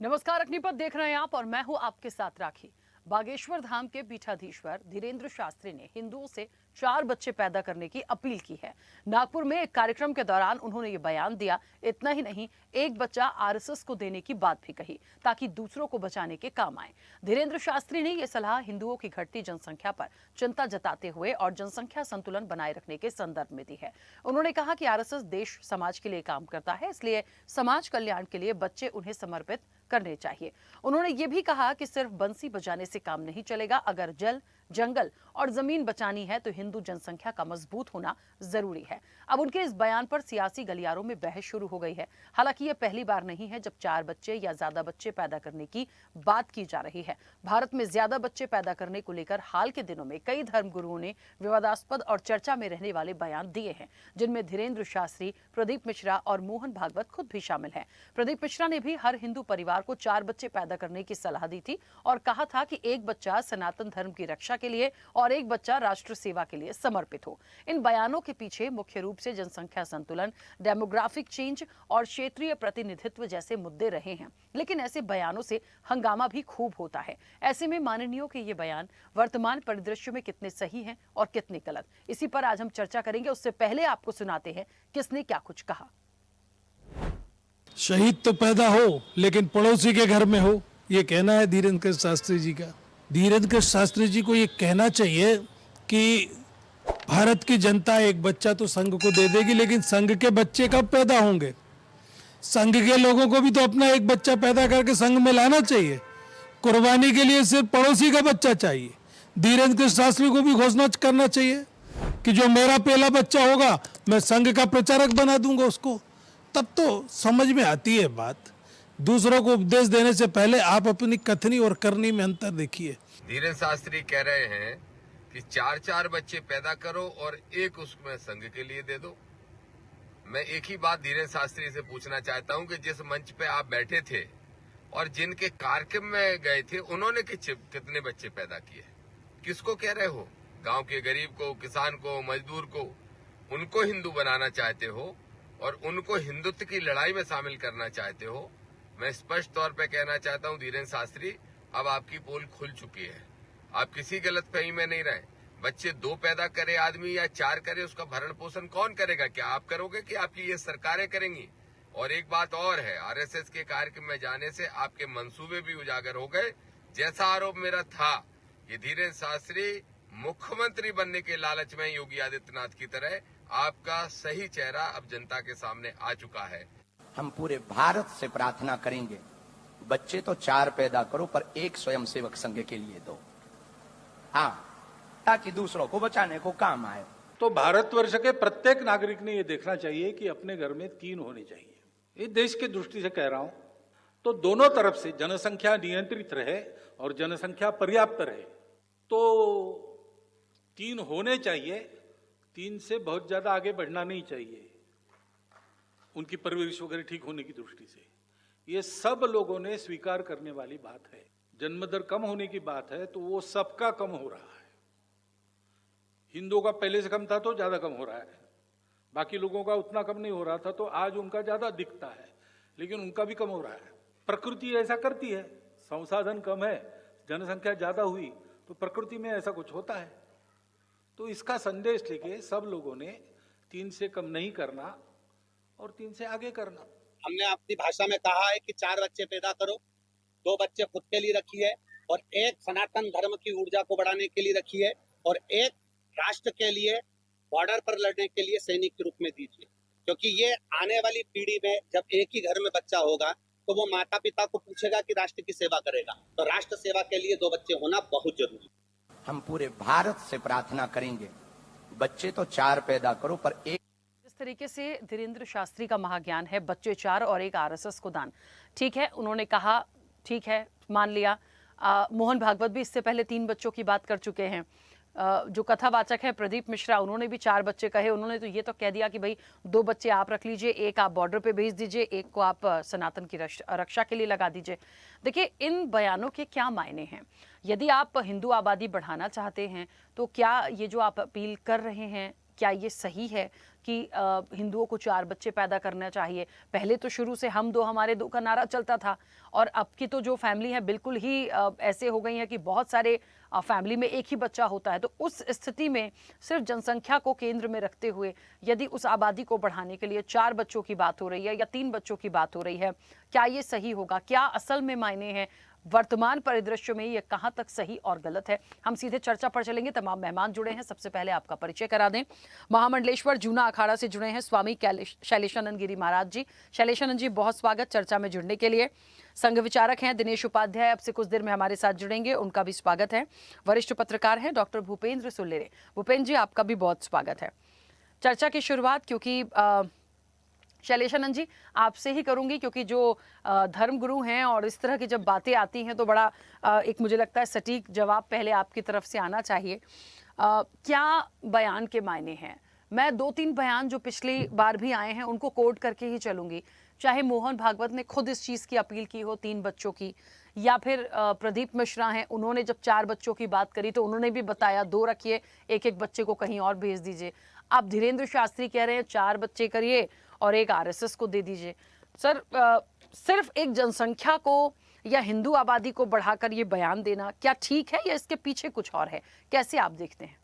नमस्कार, अग्निपथ देख रहे हैं आप और मैं हूं आपके साथ राखी। बागेश्वर धाम के पीठाधीश्वर धीरेन्द्र शास्त्री ने हिंदुओं से 4 बच्चे पैदा करने की अपील की है। नागपुर में एक कार्यक्रम के दौरान उन्होंने ये बयान दिया। इतना ही नहीं, एक बच्चा आरएसएस को देने की बात भी कही ताकि दूसरों को बचाने के काम आए। धीरेन्द्र शास्त्री ने यह सलाह हिंदुओं की घटती जनसंख्या पर चिंता जताते हुए और जनसंख्या संतुलन बनाए रखने के संदर्भ में दी है। उन्होंने कहा कि आरएसएस देश समाज के लिए काम करता है, इसलिए समाज कल्याण के लिए बच्चे उन्हें समर्पित करने चाहिए। उन्होंने ये भी कहा कि सिर्फ बंसी बजाने से काम नहीं चलेगा। अगर जल, जंगल और जमीन बचानी है तो हिंदू जनसंख्या का मजबूत होना जरूरी है। अब उनके इस बयान पर सियासी गलियारों में बहस शुरू हो गई है। हालांकि ये पहली बार नहीं है जब 4 बच्चे या ज्यादा बच्चे पैदा करने की बात की जा रही है। भारत में ज्यादा बच्चे पैदा करने को लेकर हाल के दिनों में कई धर्मगुरुओं ने विवादास्पद और चर्चा में रहने वाले बयान दिए हैं, जिनमें धीरेन्द्र शास्त्री, प्रदीप मिश्रा और मोहन भागवत खुद भी शामिल हैं। प्रदीप मिश्रा ने भी हर हिंदू परिवार को 4 बच्चे पैदा करने की सलाह दी थी और कहा था कि एक बच्चा सनातन धर्म की रक्षा के लिए और एक बच्चा राष्ट्र सेवा के लिए समर्पित हो। इन बयानों के पीछे मुख्य रूप से जनसंख्या संतुलन, डेमोग्राफिक चेंज और क्षेत्रीय प्रतिनिधित्व जैसे मुद्दे रहे हैं। लेकिन ऐसे बयानों से हंगामा भी खूब होता है। ऐसे में माननीयों के ये बयान वर्तमान परिदृश्य में कितने सही हैं और कितने गलत, इसी पर आज हम चर्चा करेंगे। उससे पहले आपको सुनाते हैं किसने क्या कुछ कहा। शहीद तो पैदा हो लेकिन पड़ोसी के घर में हो, ये कहना है धीरेन्द्र शास्त्री जी का। धीरेन्द्र शास्त्री जी को ये कहना चाहिए कि भारत की जनता एक बच्चा तो संघ को दे देगी, लेकिन संघ के बच्चे कब पैदा होंगे? संघ के लोगों को भी तो अपना एक बच्चा पैदा करके संघ में लाना चाहिए। कुर्बानी के लिए सिर्फ पड़ोसी का बच्चा चाहिए। धीरेन्द्र शास्त्री को भी घोषणा करना चाहिए कि जो मेरा पहला बच्चा होगा मैं संघ का प्रचारक बना दूंगा उसको। तब तो समझ में आती है बात। दूसरों को उपदेश देने से पहले आप अपनी कथनी और करनी में अंतर देखिए। धीरेन्द्र शास्त्री कह रहे हैं कि 4-4 बच्चे पैदा करो और एक उसमें संघ के लिए दे दो। मैं एक ही बात धीरेन्द्र शास्त्री से पूछना चाहता हूं कि जिस मंच पे आप बैठे थे और जिनके कार्यक्रम में गए थे, उन्होंने कितने बच्चे पैदा किए? किसको कह रहे हो? गांव के गरीब को, किसान को, मजदूर को, उनको हिंदू बनाना चाहते हो और उनको हिंदुत्व की लड़ाई में शामिल करना चाहते हो। मैं स्पष्ट तौर पे कहना चाहता हूं धीरेन्द्र शास्त्री, अब आपकी पोल खुल चुकी है। आप किसी गलतफहमी में नहीं रहे। बच्चे 2 पैदा करे आदमी या 4 करे, उसका भरण पोषण कौन करेगा? क्या आप करोगे कि आपकी ये सरकारें करेंगी? और एक बात और है, आरएसएस के कार्यक्रम में जाने से आपके मंसूबे भी उजागर हो गए। जैसा आरोप मेरा था, ये धीरेन्द्र शास्त्री मुख्यमंत्री बनने के लालच में योगी आदित्यनाथ की तरह आपका सही चेहरा अब जनता के सामने आ चुका है। हम पूरे भारत से प्रार्थना करेंगे, बच्चे तो 4 पैदा करो पर एक स्वयंसेवक संघ के लिए दो। हाँ, ताकि दूसरों को बचाने को काम आए। तो भारतवर्ष के प्रत्येक नागरिक ने यह देखना चाहिए कि अपने घर में 3 होने चाहिए। ये देश की दृष्टि से कह रहा हूं। तो दोनों तरफ से जनसंख्या नियंत्रित रहे और जनसंख्या पर्याप्त रहे तो 3 होने चाहिए। 3 से बहुत ज्यादा आगे बढ़ना नहीं चाहिए उनकी परवरिश वगैरह ठीक होने की दृष्टि से। ये सब लोगों ने स्वीकार करने वाली बात है। जन्म दर कम होने की बात है तो वो सबका कम हो रहा है। हिंदुओं का पहले से कम था तो ज्यादा कम हो रहा है, बाकी लोगों का उतना कम नहीं हो रहा था तो आज उनका ज्यादा दिखता है, लेकिन उनका भी कम हो रहा है। प्रकृति ऐसा करती है, संसाधन कम है, जनसंख्या ज्यादा हुई तो प्रकृति में ऐसा कुछ होता है। तो इसका संदेश लेके सब लोगों ने 3 से कम नहीं करना और 3 से आगे करना। हमने अपनी भाषा में कहा है कि 4 बच्चे पैदा करो, 2 बच्चे खुद के लिए रखी है और एक सनातन धर्म की ऊर्जा को बढ़ाने के लिए रखी है और एक राष्ट्र के लिए बॉर्डर पर लड़ने के लिए सैनिक के रूप में दीजिए। क्योंकि ये आने वाली पीढ़ी में जब एक ही घर में बच्चा होगा तो वो माता पिता को पूछेगा कि राष्ट्र की सेवा करेगा। तो राष्ट्र सेवा के लिए 2 बच्चे होना बहुत जरूरी है। हम पूरे भारत से प्रार्थना करेंगे, बच्चे तो 4 पैदा करो पर एक। इस तरीके से धीरेन्द्र शास्त्री का महाज्ञान है, बच्चे 4 और एक आरएसएस को दान। ठीक है, उन्होंने कहा, ठीक है, मान लिया। मोहन भागवत भी इससे पहले 3 बच्चों की बात कर चुके हैं। जो कथावाचक है प्रदीप मिश्रा, उन्होंने भी 4 बच्चे कहे। उन्होंने तो ये तो कह दिया कि भाई 2 बच्चे आप रख लीजिए, एक आप बॉर्डर पे भेज दीजिए, एक को आप सनातन की रक्षा के लिए लगा दीजिए। देखिए, इन बयानों के क्या मायने हैं? यदि आप हिंदू आबादी बढ़ाना चाहते हैं तो क्या ये जो आप अपील कर रहे हैं क्या ये सही है कि हिंदुओं को 4 बच्चे पैदा करना चाहिए? पहले तो शुरू से हम 2 हमारे 2 का नारा चलता था और अब की तो जो फैमिली है बिल्कुल ही ऐसे हो गई है कि बहुत सारे फैमिली में एक ही बच्चा होता है। तो उस स्थिति में सिर्फ जनसंख्या को केंद्र में रखते हुए यदि उस आबादी को बढ़ाने के लिए 4 बच्चों की बात हो रही है या 3 बच्चों की बात हो रही है, क्या ये सही होगा? क्या असल में मायने हैं? वर्तमान परिदृश्य में ये कहां तक सही और गलत है? हम सीधे चर्चा पर चलेंगे। तमाम मेहमान जुड़े हैं। सबसे पहले आपका परिचय करा दें। महामंडलेश्वर जूना अखाड़ा से जुड़े हैं स्वामी शैलेशानंद गिरी महाराज जी। शैलेशानंद जी, बहुत स्वागत चर्चा में जुड़ने के लिए। संघ विचारक हैं दिनेश उपाध्याय, अब से कुछ देर में हमारे साथ जुड़ेंगे, उनका भी स्वागत है। वरिष्ठ पत्रकार हैं डॉक्टर भूपेंद्र सुल्लेरे। भूपेंद्र जी, आपका भी बहुत स्वागत है। चर्चा की शुरुआत क्योंकि शैलेशानंद जी आपसे ही करूंगी, क्योंकि जो धर्मगुरु हैं और इस तरह की जब बातें आती हैं तो बड़ा एक मुझे लगता है सटीक जवाब पहले आपकी तरफ से आना चाहिए। क्या बयान के मायने हैं? मैं 2-3 बयान जो पिछली बार भी आए हैं उनको कोट करके ही चलूंगी। चाहे मोहन भागवत ने खुद इस चीज़ की अपील की हो 3 बच्चों की, या फिर प्रदीप मिश्रा हैं, उन्होंने जब 4 बच्चों की बात करी तो उन्होंने भी बताया 2 रखिए, एक बच्चे को कहीं और भेज दीजिए। अब धीरेन्द्र शास्त्री कह रहे हैं 4 बच्चे करिए और एक आरएसएस को दे दीजिए। सर, सिर्फ एक जनसंख्या को या हिंदू आबादी को बढ़ाकर ये बयान देना क्या ठीक है या इसके पीछे कुछ और है? कैसे आप देखते हैं?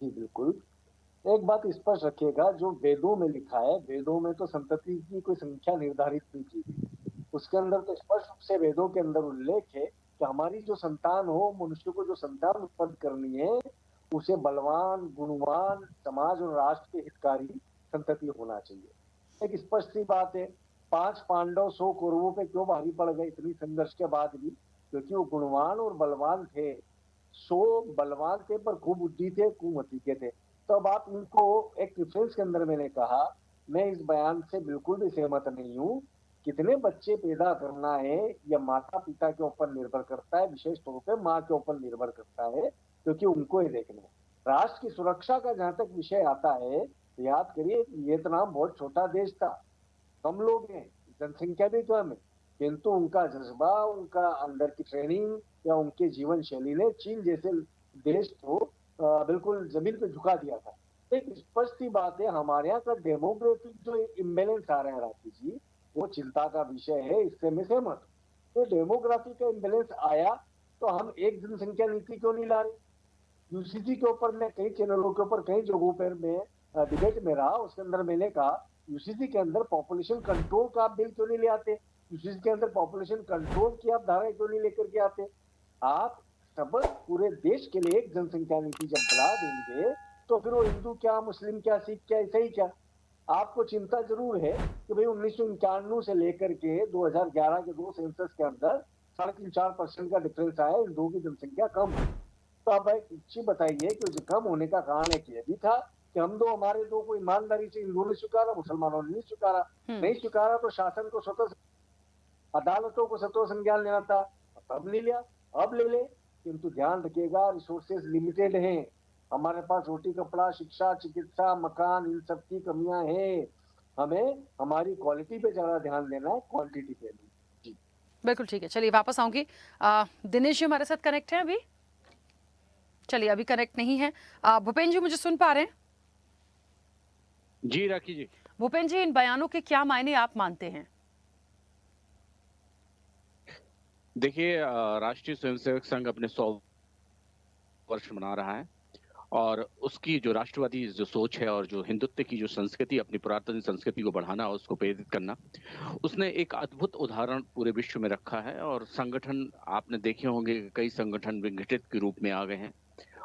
जी बिल्कुल। एक बात स्पष्ट रखिएगा, जो वेदों में लिखा है, वेदों में तो संतति की कोई संख्या निर्धारित नहीं की गई। उसके अंदर तो स्पष्ट रूप से वेदों के अंदर उल्लेख है कि हमारी जो संतान हो, मनुष्य को जो संतान उत्पन्न करनी है, उसे बलवान, गुणवान, समाज और राष्ट्र के हितकारी संतति होना चाहिए। एक स्पष्ट सी बात है। 5 पांडव 100 कौरवों पे क्यों भारी पड़ गए इतनी संघर्ष के बाद भी? क्योंकि वो गुणवान और बलवान थे। 100 बलवान थे पर खूब बुद्धि थे, कुमति के थे। तो अब आप इनको एक प्रेफरेंस के अंदर मैंने कहा, मैं इस बयान से बिल्कुल भी सहमत नहीं हूँ। कितने बच्चे पैदा करना है यह माता पिता के ऊपर निर्भर करता है, विशेष तौर पे माँ के ऊपर निर्भर करता है, क्योंकि उनको ही देखना है। राष्ट्र की सुरक्षा का जहां तक विषय आता है, तो याद करिए वियतनाम बहुत छोटा देश था, कम लोग हैं, जनसंख्या भी कम है, किंतु उनका जज्बा, उनका अंदर की ट्रेनिंग या उनके जीवन शैली ने चीन जैसे देश को बिल्कुल जमीन पे झुका दिया था। एक स्पष्ट ही बात है, हमारे यहाँ का डेमोग्राफिक जो इम्बेलेंस आ रहा है राखी जी, वो चिंता का विषय है, इससे मैं सहमत हूँ। तो डेमोग्राफी का इम्बेलेंस आया तो हम एक जनसंख्या नीति क्यों नहीं ला रहे? यूसीसी के ऊपर मैं कई चैनलों के ऊपर कई जगहों पर मैं डिबेट में रहा, उसके अंदर मैंने कहा यूसीसी के अंदर पॉपुलेशन कंट्रोल का आप बिल क्यों नहीं ले आते? यूसीसी के अंदर पॉपुलेशन कंट्रोल की आप धाराएं क्यों नहीं लेकर के आते? आप सब पूरे देश के लिए एक जनसंख्या नीति जब बना देंगे तो फिर वो हिंदू क्या, मुस्लिम क्या, सिख क्या, ईसाई क्या? आपको चिंता जरूर है कि भाई 1991 से लेकर के 2011 के 2 सेंसस के अंदर 3.5-4% का डिफरेंस आया, हिंदुओं की जनसंख्या कम है। तो आप एक चीज बताइए कि कम होने का कारण एक ये भी था कि हम दो हमारे दो को ईमानदारी से हिंदुओं ने स्वीकारा, मुसलमानों ने नहीं स्वीकारा। नहीं स्वीकारा तो शासन को स्वतः, अदालतों को स्वतः संज्ञान लेना था, तब नहीं लिया, अब ले ले। किंतु ध्यान रखिएगा, रिसोर्सेज लिमिटेड हैं, हमारे पास रोटी कपड़ा शिक्षा चिकित्सा मकान इन सब की कमियां हैं। हमें हमारी क्वालिटी पे ज्यादा ध्यान देना है, क्वांटिटी पे नहीं। जी बिल्कुल ठीक है, चलिए वापस आऊंगी। दिनेश जी हमारे साथ कनेक्ट हैं अभी? चलिए अभी कनेक्ट नहीं है। भूपेंद्र जी मुझे सुन पा रहे हैं? जी राखी जी। भूपेंद्र जी, इन बयानों के क्या मायने आप मानते हैं? देखिए, राष्ट्रीय स्वयंसेवक संघ अपने 100 वर्ष मना रहा है और उसकी जो राष्ट्रवादी जो सोच है और जो हिंदुत्व की जो संस्कृति, अपनी पुरातन संस्कृति को बढ़ाना और उसको प्रेरित करना, उसने एक अद्भुत उदाहरण पूरे विश्व में रखा है। और संगठन आपने देखे होंगे, कई संगठन विघटित के रूप में आ गए हैं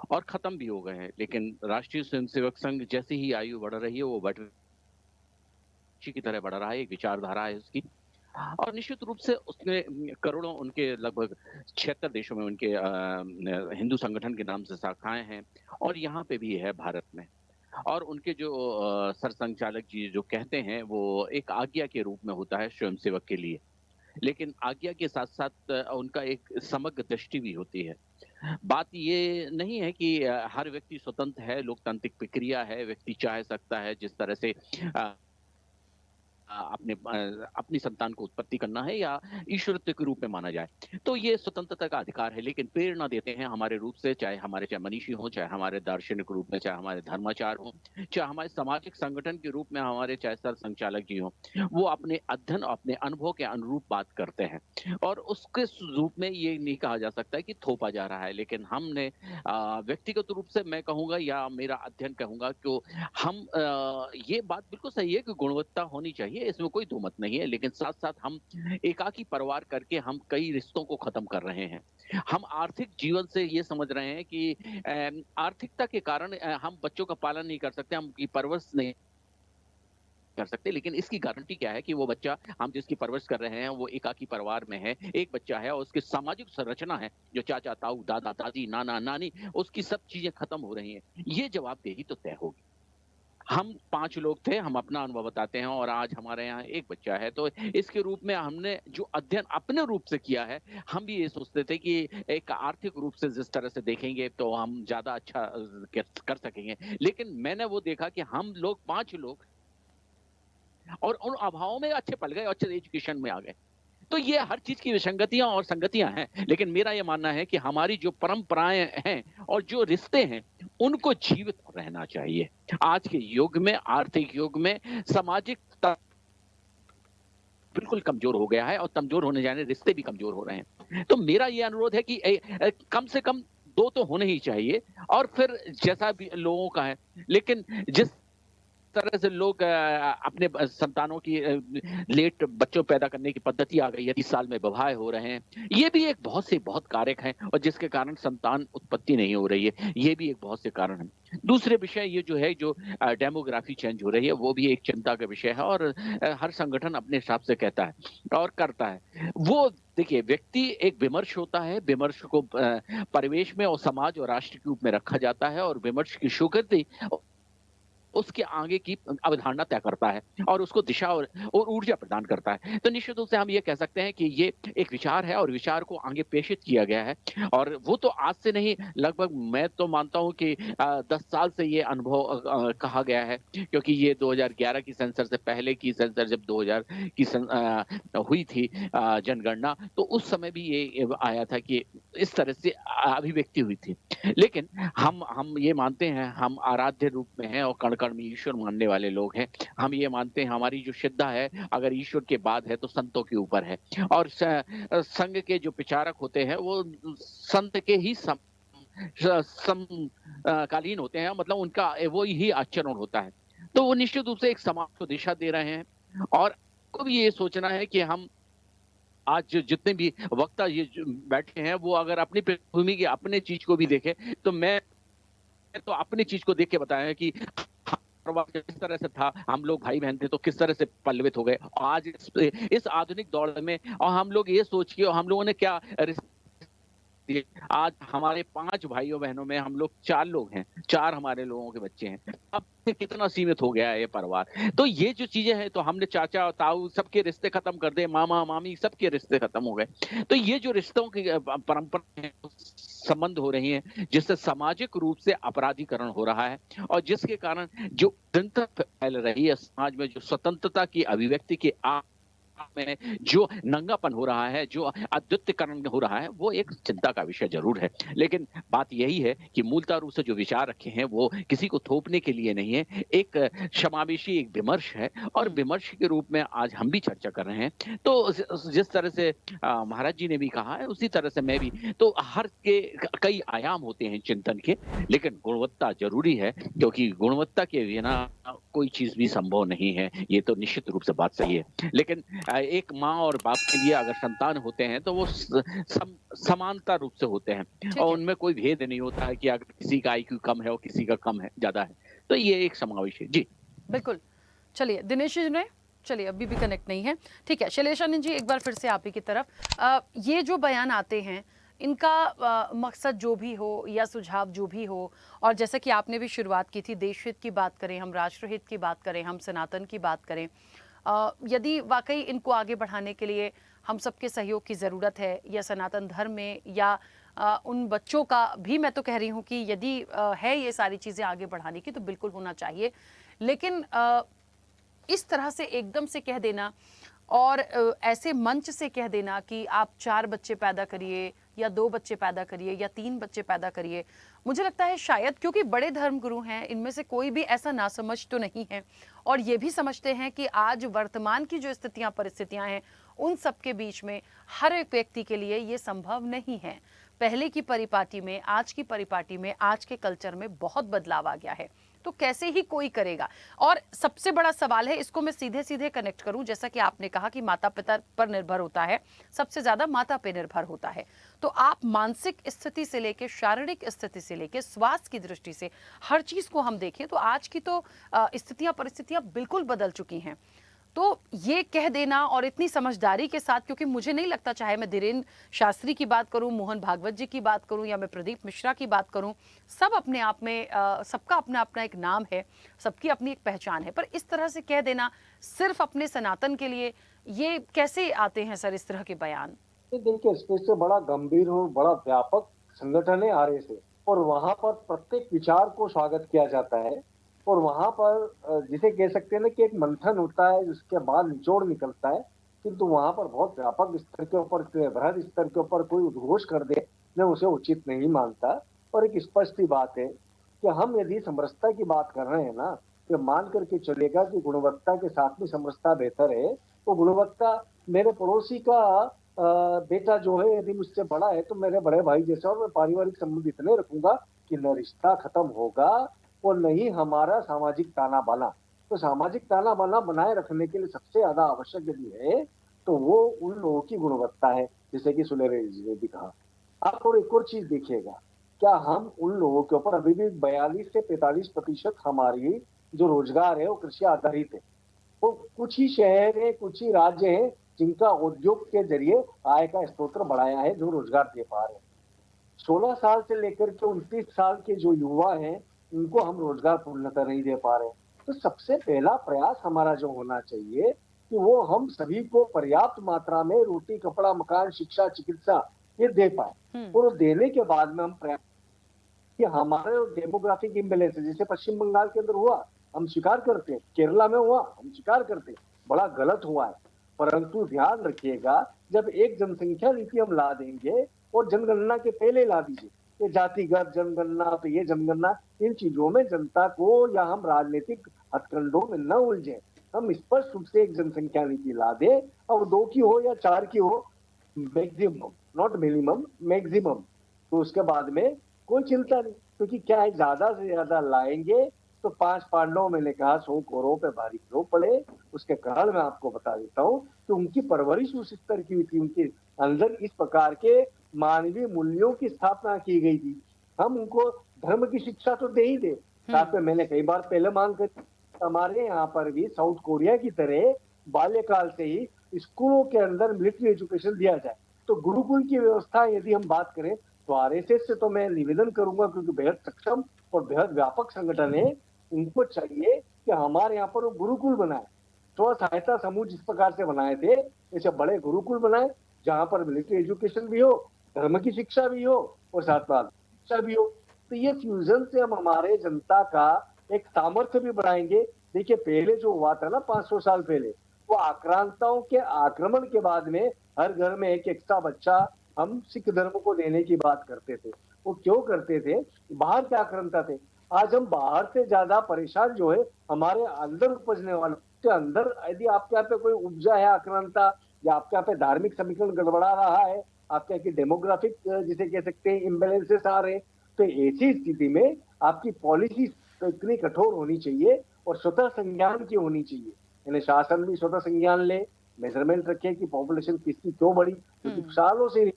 और खत्म भी हो गए हैं, लेकिन राष्ट्रीय स्वयंसेवक संघ जैसे ही आयु बढ़ रही है वो वटवृक्ष की तरह बढ़ रहा है, एक विचारधारा है उसकी। और निश्चित रूप से उसने करोड़ों, उनके लगभग 76 देशों में उनके हिंदू संगठन के नाम से शाखाएं हैं और यहाँ पे भी है भारत में। और उनके जो सरसंघचालक जी जो कहते हैं वो एक आज्ञा के रूप में होता है स्वयंसेवक के लिए, लेकिन आज्ञा के साथ साथ उनका एक समग्र दृष्टि भी होती है। बात ये नहीं है कि हर व्यक्ति स्वतंत्र है, लोकतांत्रिक प्रक्रिया है, व्यक्ति चाह सकता है जिस तरह से अपनी संतान को उत्पत्ति करना है या ईश्वरत्व के रूप में माना जाए। तो ये स्वतंत्रता का अधिकार है, लेकिन प्रेरणा देते हैं हमारे रूप से, चाहे मनीषी हों, चाहे हमारे दार्शनिक रूप में, चाहे हमारे धर्माचार हों, चाहे हमारे सामाजिक संगठन के रूप में हमारे चाहे सर संचालक जी हों, वो अपने अध्ययन और अपने अनुभव के अनुरूप बात करते हैं। और उसके रूप में ये नहीं कहा जा सकता है कि थोपा जा रहा है, लेकिन हमने व्यक्तिगत रूप से मैं कहूँगा या मेरा अध्ययन कहूँगा कि हम ये बात बिल्कुल सही है कि गुणवत्ता होनी चाहिए, इसमें कोई दो मत नहीं है, लेकिन साथ-साथ हम एकाकी परिवार करके हम कई रिश्तों को खत्म कर रहे हैं। हम आर्थिक जीवन से ये समझ रहे हैं कि आर्थिकता के कारण हम बच्चों का पालन नहीं कर सकते, हम उनकी परवरिश नहीं कर सकते, लेकिन इसकी गारंटी क्या है कि वो बच्चा हम जिसकी परवरिश कर रहे हैं वो एकाकी परिवार में है, एक बच्चा है और उसकी सामाजिक संरचना है जो चाचा, ताऊ, दादा, दादी, नाना, नानी, उसकी सब चीजें खत्म हो रही हैं। ये जवाबदेही तो तय होगी। हम 5 लोग थे, हम अपना अनुभव बताते हैं और आज हमारे यहाँ 1 बच्चा है, तो इसके रूप में हमने जो अध्ययन अपने रूप से किया है, हम भी ये सोचते थे कि एक आर्थिक रूप से जिस तरह से देखेंगे तो हम ज़्यादा अच्छा कर सकेंगे। लेकिन मैंने वो देखा कि हम लोग 5 लोग और उन अभावों में अच्छे पल गए और अच्छे एजुकेशन में आ गए। तो ये हर चीज़ की विसंगतियाँ और संगतियाँ हैं, लेकिन मेरा ये मानना है कि हमारी जो परंपराएँ हैं और जो रिश्ते हैं, उनको जीवित रहना चाहिए। आज के युग में, आर्थिक युग में, सामाजिक त बिल्कुल कमज़ोर हो गया है और कमज़ोर होने जाने रिश्ते भी कमज़ोर हो रहे हैं। तो मेरा ये अनुरोध है कि कम से कम 2 तो होने ही चाहिए और फिर जैसा भी लोगों का है, लेकिन जिस तरह से लोग अपने संतानों की लेट बच्चों पैदा करने की पद्धति आ गई है, 30 साल में विवाह हो रहे हैं। ये भी एक बहुत कारक हैं और जिसके कारण संतान उत्पत्ति नहीं हो रही है। ये भी एक बहुत से कारण हैं। दूसरे विषय ये जो है जो डेमोग्राफी चेंज हो रही है, वो भी एक चिंता का विषय है और हर संगठन अपने हिसाब से कहता है और करता है। वो देखिए व्यक्ति एक विमर्श होता है, विमर्श को परिवेश में और समाज और राष्ट्र के रूप में रखा जाता है और विमर्श की स्वीकृति उसके आगे की अवधारणा तय करता है और उसको दिशा और ऊर्जा प्रदान करता है। तो निश्चित रूप से हम ये कह सकते हैं कि ये एक विचार है और विचार को आगे प्रेषित किया गया है और वो तो आज से नहीं, लगभग मैं तो मानता हूँ कि 10 साल से ये अनुभव कहा गया है, क्योंकि ये 2011 की सेंसर से पहले की सेंसर जब 2000 की हुई थी जनगणना, तो उस समय भी ये आया था कि इस तरह से अभिव्यक्ति हुई थी। लेकिन हम ये मानते हैं, हम आराध्य रूप में हैं और कण-कण में ईश्वर मानने वाले लोग हैं। हम ये मानते हैं हमारी जो श्रद्धा है, अगर ईश्वर के बाद है तो संतों के ऊपर है और संघ के जो प्रचारक होते हैं वो संत के ही कालीन होते हैं, मतलब उनका वो ही आचरण होता है। तो वो निश्चित रूप से एक समाज को दिशा दे रहे हैं और को भी ये सोचना है कि हम आज जितने भी वक्ता ये जो बैठे हैं वो अगर अपनी पृष्ठभूमि की अपने चीज को भी देखें तो मैं तो अपनी चीज को देख के बताया कि किस तरह से था, हम लोग भाई बहन थे तो किस तरह से पल्लवित हो गए। आज इस आधुनिक दौर में और हम लोग ये सोच के हम लोगों ने क्या आज हमारे 5 भाइयों बहनों में हम लोग 4 लोग हैं, 4 हमारे लोगों के बच्चे हैं। अब कितना सीमित हो गया है ये परिवार। तो ये जो चीजें हैं तो हमने चाचा और ताऊ सबके रिश्ते खत्म कर दिए, मामा मामी सबके रिश्ते खत्म हो गए। तो ये जो रिश्तों की परंपरा है संबंध हो रही हैं, जिससे सामाजिक रूप से अपराधीकरण हो रहा है और जिसके कारण जो चिंता फैल रही है समाज में, जो स्वतंत्रता की अभिव्यक्ति की में जो नंगापन हो रहा है, जो अद्वितीयकरण हो रहा है, वो एक चिंता का विषय जरूर है। लेकिन बात यही है कि मूलतः रूप से जो विचार रखे हैं वो किसी को थोपने के लिए नहीं है, एक समावेशी एक विमर्श है और विमर्श के रूप में आज हम भी चर्चा कर रहे हैं। तो जिस तरह से महाराज जी ने भी कहा है उसी तरह से मैं भी, तो हर के कई आयाम होते हैं चिंतन के, लेकिन गुणवत्ता जरूरी है क्योंकि गुणवत्ता के बिना कोई चीज भी संभव नहीं है। ये तो निश्चित रूप से बात सही है। लेकिन एक माँ और बाप के लिए अगर संतान होते हैं तो वो समानता रूप से होते हैं और उनमें कोई भेद नहीं होता है कि अगर किसी का IQ कम है और किसी का कम है, ज्यादा है। तो ये एक समावेश है। जी बिल्कुल। चलिए दिनेश जी ने, चलिए अभी भी कनेक्ट नहीं है, ठीक है। शैलेश आनंद जी एक बार फिर से आप ही की तरफ, ये जो बयान आते हैं इनका मकसद जो भी हो या सुझाव जो भी हो, और जैसा कि आपने भी शुरुआत की थी, देश हित की बात करें हम, राष्ट्रहित की बात करें हम, सनातन की बात करें, यदि वाकई इनको आगे बढ़ाने के लिए हम सबके सहयोग की ज़रूरत है या सनातन धर्म में या उन बच्चों का भी, मैं तो कह रही हूँ कि यदि है ये सारी चीज़ें आगे बढ़ाने की तो बिल्कुल होना चाहिए। लेकिन इस तरह से एकदम से कह देना और ऐसे मंच से कह देना कि आप 4 बच्चे पैदा करिए या 2 बच्चे पैदा करिए या 3 बच्चे पैदा करिए, मुझे लगता है शायद क्योंकि बड़े धर्मगुरु हैं, इनमें से कोई भी ऐसा नासमझ तो नहीं है और ये भी समझते हैं कि आज वर्तमान की जो स्थितियां परिस्थितियां हैं उन सब के बीच में हर एक व्यक्ति के लिए ये संभव नहीं है। पहले की परिपाटी में, आज की परिपाटी में, आज के कल्चर में बहुत बदलाव आ गया है, तो कैसे ही कोई करेगा। और सबसे बड़ा सवाल है, इसको मैं सीधे सीधे कनेक्ट करूं, जैसा कि आपने कहा कि माता पिता पर निर्भर होता है, सबसे ज्यादा माता पे निर्भर होता है, तो आप मानसिक स्थिति से लेके शारीरिक स्थिति से लेके स्वास्थ्य की दृष्टि से हर चीज को हम देखें तो आज की तो स्थितियां परिस्थितियां बिल्कुल बदल चुकी हैं। तो ये कह देना और इतनी समझदारी के साथ, क्योंकि मुझे नहीं लगता, चाहे मैं धीरेन्द्र शास्त्री की बात करूं, मोहन भागवत जी की बात करूं या मैं प्रदीप मिश्रा की बात करूं, सब अपने आप में सबका अपना अपना एक नाम है, सबकी अपनी एक पहचान है, पर इस तरह से कह देना सिर्फ अपने सनातन के लिए, ये कैसे आते हैं सर इस तरह के बयान? देखिए, स्पेस से बड़ा गंभीर और बड़ा व्यापक संगठन है आरएसएस, और वहां पर प्रत्येक विचार को स्वागत किया जाता है, और वहां पर जिसे कह सकते हैं ना कि एक मंथन होता है जिसके बाद निचोड़ निकलता है, किंतु वहां पर बहुत व्यापक स्तर के ऊपर, बृहद स्तर के ऊपर कोई उद्घोष कर दे, मैं उसे उचित नहीं मानता। और एक स्पष्ट ही बात है कि हम यदि समरसता की बात कर रहे हैं ना, तो मान करके चलेगा कि गुणवत्ता के साथ में समरसता बेहतर है, तो गुणवत्ता, मेरे पड़ोसी का बेटा जो है यदि मुझसे बड़ा है तो मेरे बड़े भाई जैसा, और मैं पारिवारिक संबंध इतने रखूंगा कि न रिश्ता खत्म होगा और नहीं हमारा सामाजिक ताना बाना। तो सामाजिक ताना बाना बनाए रखने के लिए सबसे ज्यादा आवश्यक यदि है तो वो उन लोगों की गुणवत्ता है, जैसे कि सुलेरे जी ने भी कहा। आप और एक और चीज देखिएगा, क्या हम उन लोगों के ऊपर अभी भी 42 से 45% हमारी जो रोजगार है वो कृषि आधारित है। वो कुछ ही शहर है, कुछ ही राज्य है जिनका उद्योग के जरिए आय का स्रोत बढ़ाया है, जो रोजगार दे पा रहे हैं। 16 साल से लेकर के 29 साल के जो युवा हैं उनको हम रोजगार पूर्णतः नहीं दे पा रहे। तो सबसे पहला प्रयास हमारा जो होना चाहिए कि वो हम सभी को पर्याप्त मात्रा में रोटी, कपड़ा, मकान, शिक्षा, चिकित्सा ये दे पाए, और देने के बाद में हम प्रयास कि हमारे डेमोग्राफिक इम्बेलेंस है, जैसे पश्चिम बंगाल के अंदर हुआ हम स्वीकार करते हैं, केरला में हुआ हम स्वीकार करते हैं, बड़ा गलत हुआ है। परंतु ध्यान रखिएगा, जब एक जनसंख्या नीति हम ला देंगे और जनगणना के पहले ला दीजिए, ये जातिगत जनगणना, तो ये जनगणना, इन चीजों में जनता को या हम राजनीतिक हथकंडों में न उलझे, हम स्पष्ट रूप से एक जनसंख्या नीति ला दे, और 2 की हो या 4 की हो, मैक्सिमम, नॉट मिनिमम, मैक्सिमम, तो उसके बाद में कोई चिंता नहीं। क्योंकि क्या है, ज्यादा से ज्यादा लाएंगे तो 5 पांडवों, मैंने कहा 100 कौरवों पे भारी क्यों पड़े। उसके कारण मैं आपको बता देता हूँ कि उनकी परवरिश उस स्तर की हुई थी, उनके अंदर इस प्रकार के मानवीय मूल्यों की स्थापना की गई थी। हम उनको धर्म की शिक्षा तो दे ही दे, साथ में मैंने कई बार पहले मांग करी, हमारे यहाँ पर भी साउथ कोरिया की तरह बाल्यकाल से ही स्कूलों के अंदर मिलिट्री एजुकेशन दिया जाए। तो गुरुकुल की व्यवस्था यदि हम बात करें तो आरएसएस से तो मैं निवेदन करूंगा, क्योंकि बेहद सक्षम और बेहद व्यापक संगठन है, उनको चाहिए कि हमारे यहाँ पर वो गुरुकुल बनाए, स्व सहायता समूह जिस प्रकार से बनाए थे ऐसे बड़े गुरुकुल बनाए, जहाँ पर मिलिट्री एजुकेशन भी हो, धर्म की शिक्षा भी हो और साथ में शिक्षा भी हो। तो ये फ्यूजन से हम हमारे जनता का एक सामर्थ्य भी बढ़ाएंगे। देखिए, पहले जो हुआ था ना 500 साल पहले, वो आक्रांताओं के आक्रमण के बाद में हर घर में एक एक्स्ट्रा बच्चा हम सिख धर्म को देने की बात करते थे। वो क्यों करते थे? बाहर के आक्रांता थे। आज हम बाहर से ज्यादा परेशान जो है हमारे अंदर उपजने वाले के अंदर, यदि आपके यहाँ पे कोई उपजा है आक्रांता, या आपके यहाँ पे धार्मिक समीकरण गड़बड़ा रहा है, आपके यहाँ की डेमोग्राफिक जिसे कह सकते हैं इम्बेलेंसेस आ रहे हैं, तो ऐसी स्थिति में आपकी पॉलिसी इतनी कठोर होनी चाहिए और स्वतः संज्ञान की होनी चाहिए। यानी शासन भी स्वतः संज्ञान ले, मेजरमेंट रखे कि पॉपुलेशन किसकी क्यों बढ़ी, क्योंकि सालों से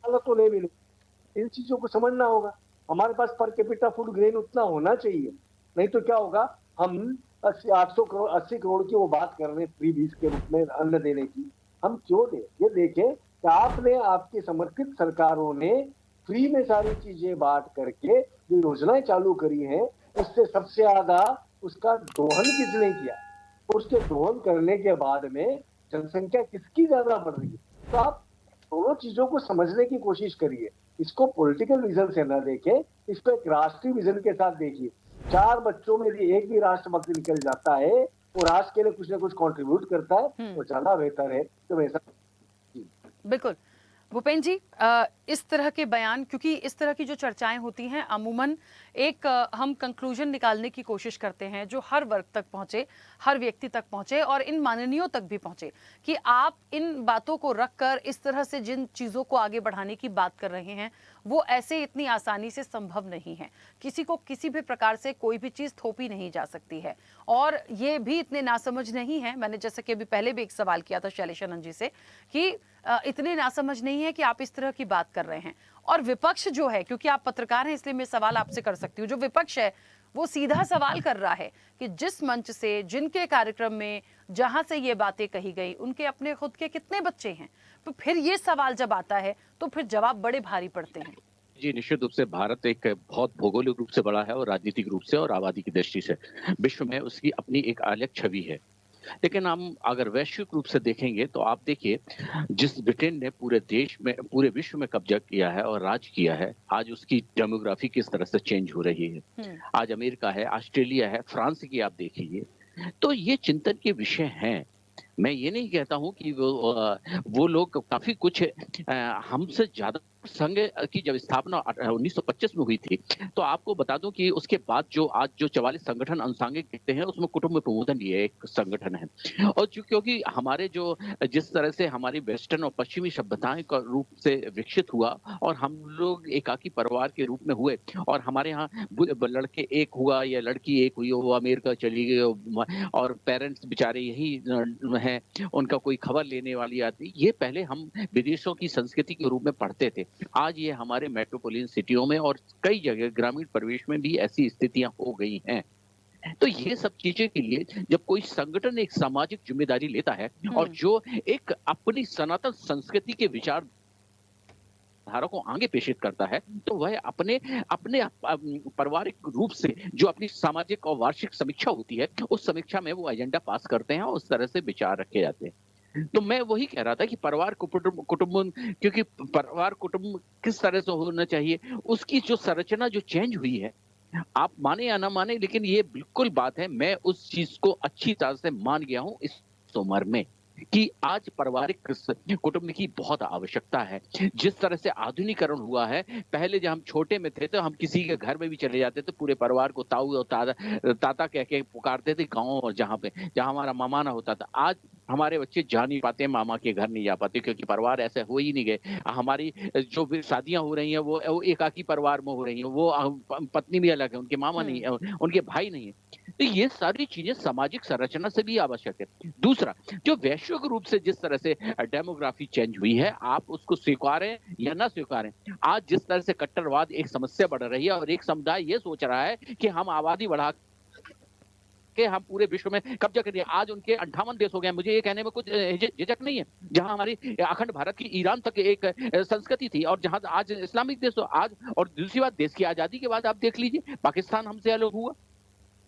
तो नहीं मिले। इन चीजों को समझना होगा। हमारे पास पर कैपिटा फूड ग्रेन उतना होना चाहिए, नहीं तो क्या होगा, हम 80 करोड़ की वो बात कर रहे हैं फ्री बीज के रूप में अन्न देने की, हम क्यों दे? ये देखें कि आपने, आपकी समर्थित सरकारों ने फ्री में सारी चीजें बांट करके जो योजनाएं चालू करी हैं, उससे सबसे ज्यादा उसका दोहन किसने किया, उसके दोहन करने के बाद में जनसंख्या किसकी ज्यादा बढ़ रही है। तो आप दोनों चीजों को समझने की कोशिश करिए, इसको पॉलिटिकल विजन से न देखें, इसको एक राष्ट्रीय विजन के साथ देखिए। 4 बच्चों में यदि एक भी राष्ट्रभक्त निकल जाता है वो राष्ट्र के लिए कुछ ना कुछ कंट्रीब्यूट करता है, वो ज्यादा बेहतर है तो वैसा। बिल्कुल भूपेन जी, इस तरह के बयान, क्योंकि इस तरह की जो चर्चाएं होती हैं अमूमन एक हम कंक्लूजन निकालने की कोशिश करते हैं जो हर वर्ग तक पहुंचे, हर व्यक्ति तक पहुंचे और इन माननीयों तक भी पहुंचे कि आप इन बातों को रखकर इस तरह से जिन चीज़ों को आगे बढ़ाने की बात कर रहे हैं वो ऐसे इतनी आसानी से संभव नहीं है। किसी को किसी भी प्रकार से कोई भी चीज़ थोपी नहीं जा सकती है और ये भी इतने नासमझ नहीं है। मैंने जैसे कि अभी पहले भी एक सवाल किया था शैलेश आनंद जी से कि इतने नासमझ नहीं है कि आप इस तरह की बात कर रहे हैं। और विपक्ष जो है, क्योंकि आप पत्रकार हैं इसलिए मैं सवाल आपसे कर सकती हूँ, जो विपक्ष है वो सीधा सवाल कर रहा है कि जिस मंच से, जिनके कार्यक्रम में, जहां से ये बातें कही गई, उनके अपने खुद के कितने बच्चे हैं। तो फिर ये सवाल जब आता है तो फिर जवाब बड़े भारी पड़ते हैं। जी, निश्चित रूप से भारत एक बहुत भौगोलिक रूप से बड़ा है और राजनीतिक रूप से और आबादी की दृष्टि से विश्व में उसकी अपनी एक अलग छवि है। लेकिन हम अगर वैश्विक रूप से देखेंगे तो आप देखिए, जिस ब्रिटेन ने पूरे देश में, पूरे विश्व में कब्जा किया है और राज किया है, आज उसकी डेमोग्राफी किस तरह से चेंज हो रही है। आज अमेरिका है, ऑस्ट्रेलिया है, फ्रांस की आप देखिए। तो ये चिंतन के विषय हैं। मैं ये नहीं कहता हूं कि वो लोग काफी कुछ हमसे ज्यादा। संघ की जब स्थापना 1925 में हुई थी तो आपको बता दूं कि उसके बाद जो आज जो 44 संगठन अनुसांगिक दिखते हैं उसमें कुटुंब प्रबोधन ये एक संगठन है। और क्योंकि हमारे जो जिस तरह से हमारी वेस्टर्न और पश्चिमी सभ्यताएं का रूप से विकसित हुआ और हम लोग एकाकी परिवार के रूप में हुए और हमारे यहाँ लड़के एक हुआ या लड़की एक हुई, वो अमेरिका चली गई और पेरेंट्स बेचारे यही हैं, उनका कोई खबर लेने वाली आती। ये पहले हम विदेशों की संस्कृति के रूप में पढ़ते थे। आज ये हमारे मेट्रोपोलिटन सिटियों में और कई जगह ग्रामीण परिवेश में भी ऐसी स्थितियां हो गई हैं। तो ये सब चीजें के लिए जब कोई संगठन एक सामाजिक जिम्मेदारी लेता है और जो एक अपनी सनातन संस्कृति के विचार धारा को आगे प्रेषित करता है, तो वह अपने अपने पारिवारिक रूप से जो अपनी सामाजिक और वार्षिक समीक्षा होती है उस समीक्षा में वो एजेंडा पास करते हैं और उस तरह से विचार रखे जाते हैं। तो मैं वही कह रहा था कि परिवार कुटुंब, क्योंकि परिवार कुटुंब किस तरह से होना चाहिए उसकी जो संरचना जो चेंज हुई है, आप माने या ना माने, लेकिन ये बिल्कुल बात है। मैं उस चीज को अच्छी तरह से मान गया हूं इस उम्र में कि आज पारिवारिक कुटुंब की बहुत आवश्यकता है। जिस तरह से आधुनिकीकरण हुआ है, पहले जब हम छोटे में थे तो हम किसी के घर में भी चले जाते थे, पूरे परिवार को ताऊ और ताता कह के पुकारते थे गाँव और जहाँ हमारा मामाना होता था। आज हमारे बच्चे जा नहीं पाते, मामा के घर नहीं जा पाते क्योंकि परिवार ऐसे हो ही नहीं गए। हमारी जो भी शादियां हो रही हैं वो एकाकी परिवार में हो रही हैं, वो पत्नी भी अलग है, उनके मामा नहीं है, उनके भाई नहीं है। तो ये सारी चीजें सामाजिक संरचना से भी आवश्यक है। दूसरा, जो वैश्विक रूप से जिस तरह से डेमोग्राफी चेंज हुई है, आप उसको स्वीकारें या ना स्वीकारें, आज जिस तरह से कट्टरवाद एक समस्या बढ़ रही है और एक समुदाय ये सोच रहा है कि हम आबादी बढ़ा के हम पूरे विश्व में कब्जा कर दिया। आज उनके 58 देश हो गए। मुझे ये कहने में कुछ झिझक नहीं है। जहां हमारी अखंड भारत की ईरान तक एक संस्कृति थी और जहां आज इस्लामिक देश आज, और दूसरी बात, देश की आजादी के बाद आप देख लीजिए पाकिस्तान हमसे अलग हुआ।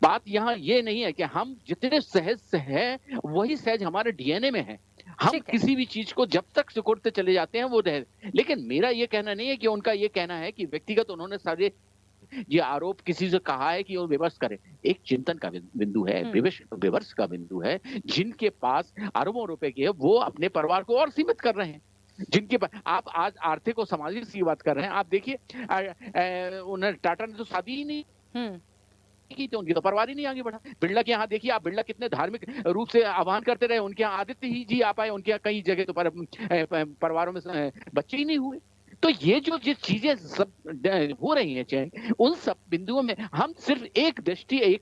बात यहाँ ये नहीं है कि हम जितने सहज से हैं वही सहज हमारे डीएनए में है। हम किसी भी चीज को जब तक सिकुड़ते चले जाते हैं वो रहे। लेकिन मेरा ये कहना नहीं है कि उनका ये कहना है कि व्यक्तिगत उन्होंने सारे ये आरोप किसी से कहा है कि वो विमर्श करे। एक चिंतन का बिंदु है, विमर्श का बिंदु है। जिनके पास अरबों रुपए की है वो अपने परिवार को और सीमित कर रहे हैं। जिनके पास, आप आज आर्थिक और सामाजिक की बात कर रहे हैं, आप देखिए उन्हें टाटा ने तो शादी ही नहीं की, तो उनकी तो परिवार ही नहीं आगे बढ़ा। बिरला के यहाँ देखिए आप, बिरला कितने धार्मिक रूप से आह्वान करते रहे, उनके यहाँ आदित्य ही जी आ पाए, उनके यहाँ कई जगह तो परिवारों में बच्चे ही नहीं हुए। तो ये जो चीजें सब हो रही हैं, उन सब बिंदुओं में हम सिर्फ एक दृष्टि, एक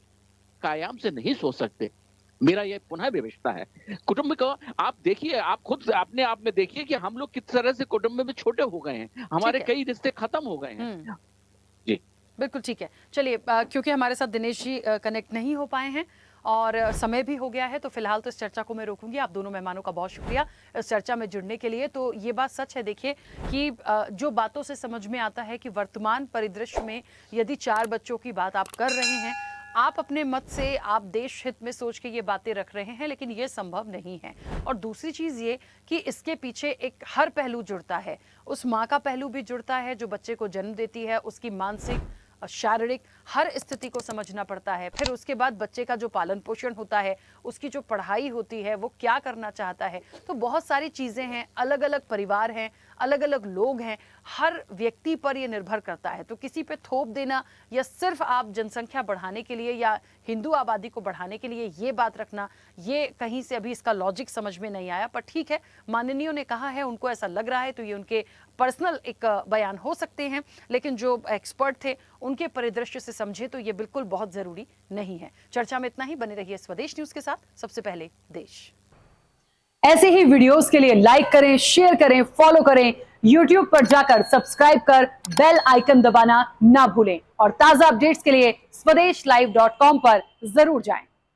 आयाम से नहीं सोच सकते। मेरा ये पुनः विवेचना है। कुटुंब को आप देखिए, आप खुद अपने आप में देखिए कि हम लोग किस तरह से कुटुंब में छोटे हो गए हैं, हमारे कई रिश्ते खत्म हो गए हैं। जी बिल्कुल ठीक है। चलिए, क्योंकि हमारे साथ दिनेश जी कनेक्ट नहीं हो पाए हैं और समय भी हो गया है, तो फिलहाल तो इस चर्चा को मैं रोकूंगी। आप दोनों मेहमानों का बहुत शुक्रिया इस चर्चा में जुड़ने के लिए। तो ये बात सच है, देखिए कि जो बातों से समझ में आता है कि वर्तमान परिदृश्य में यदि 4 बच्चों की बात आप कर रहे हैं, आप अपने मत से, आप देश हित में सोच के ये बातें रख रहे हैं, लेकिन ये संभव नहीं है। और दूसरी चीज़ ये कि इसके पीछे एक हर पहलू जुड़ता है। उस माँ का पहलू भी जुड़ता है जो बच्चे को जन्म देती है, उसकी मानसिक शारीरिक हर स्थिति को समझना पड़ता है। फिर उसके बाद बच्चे का जो पालन पोषण होता है, उसकी जो पढ़ाई होती है, वो क्या करना चाहता है, तो बहुत सारी चीज़ें हैं, अलग अलग परिवार हैं, अलग अलग लोग हैं, हर व्यक्ति पर ये निर्भर करता है। तो किसी पे थोप देना या सिर्फ आप जनसंख्या बढ़ाने के लिए या हिंदू आबादी को बढ़ाने के लिए ये बात रखना, ये कहीं से अभी इसका लॉजिक समझ में नहीं आया। पर ठीक है, माननीयों ने कहा है, उनको ऐसा लग रहा है, तो ये उनके पर्सनल एक बयान हो सकते हैं, लेकिन जो एक्सपर्ट थे उनके परिदृश्य से समझे तो ये बिल्कुल बहुत जरूरी नहीं है। चर्चा में इतना ही। बने रहिए स्वदेश न्यूज के साथ। सबसे पहले देश। ऐसे ही वीडियोस के लिए लाइक करें, शेयर करें, फॉलो करें। YouTube पर जाकर सब्सक्राइब कर बेल आइकन दबाना ना भूलें और ताजा अपडेट्स के लिए swedeshlive.com पर जरूर जाएं।